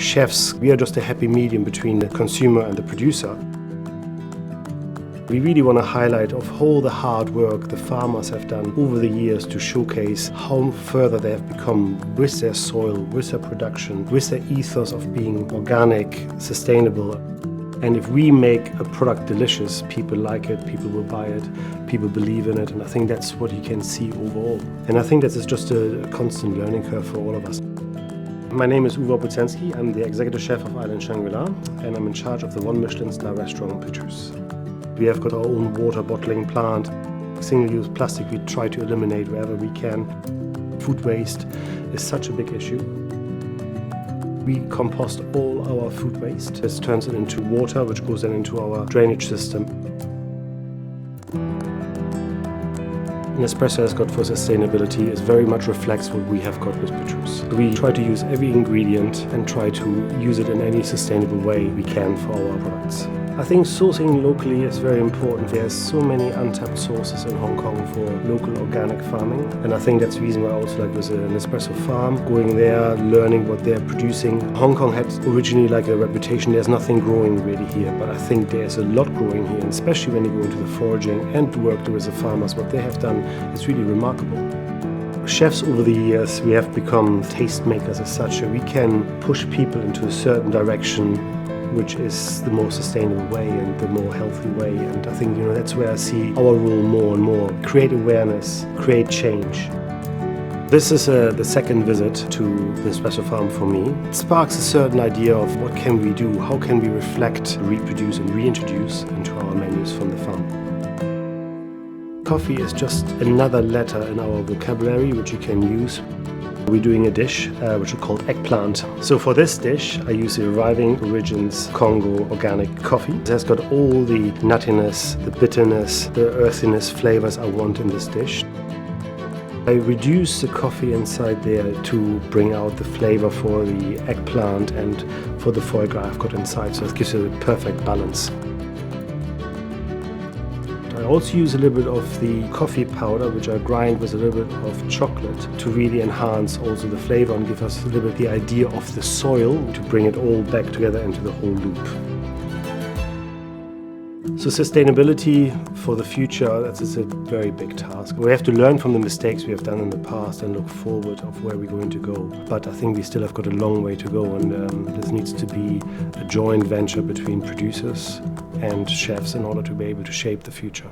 chefs, we are just a happy medium between the consumer and the producer. We really want to highlight of all the hard work the farmers have done over the years to showcase how further they have become with their soil, with their production, with their ethos of being organic, sustainable. And if we make a product delicious, people like it, people will buy it, people believe in it, and I think that's what you can see overall. And I think that is just a constant learning curve for all of us. My name is Uwe Opocensky. I'm the executive chef of Island Shangri-La, and I'm in charge of the one-MICHELIN-starred restaurant Petrus. We have got our own water bottling plant. Single-use plastic we try to eliminate wherever we can. Food waste is such a big issue. We compost all our food waste. This turns it into water, which goes then into our drainage system. Nespresso has got for sustainability is very much reflects what we have got with Petrus. We try to use every ingredient and try to use it in any sustainable way we can for our products. I think sourcing locally is very important. There's so many untapped sources in Hong Kong for local organic farming, and I think that's the reason why I also like with an espresso farm, going there, learning what they're producing. Hong Kong had originally like a reputation, there's nothing growing really here, but I think there's a lot growing here, and especially when you go into the foraging and work with the farmers, what they have done is really remarkable. Chefs over the years, we have become tastemakers as such. We can push people into a certain direction which is the more sustainable way and the more healthy way. And I think that's where I see our role more and more. Create awareness, create change. This is the second visit to the espresso farm for me. It sparks a certain idea of what can we do, how can we reflect, reproduce and reintroduce into our menus from the farm. Coffee is just another letter in our vocabulary which you can use. We're doing a dish which is called Eggplant. So for this dish I use the Arriving Origins Congo organic coffee. It has got all the nuttiness, the bitterness, the earthiness flavors I want in this dish. I reduce the coffee inside there to bring out the flavor for the eggplant and for the foie gras I've got inside, so it gives it a perfect balance. I also use a little bit of the coffee powder, which I grind with a little bit of chocolate to really enhance also the flavor and give us a little bit the idea of the soil to bring it all back together into the whole loop. So sustainability for the future, that's a very big task. We have to learn from the mistakes we have done in the past and look forward of where we're going to go. But I think we still have got a long way to go, and this needs to be a joint venture between producers and chefs in order to be able to shape the future.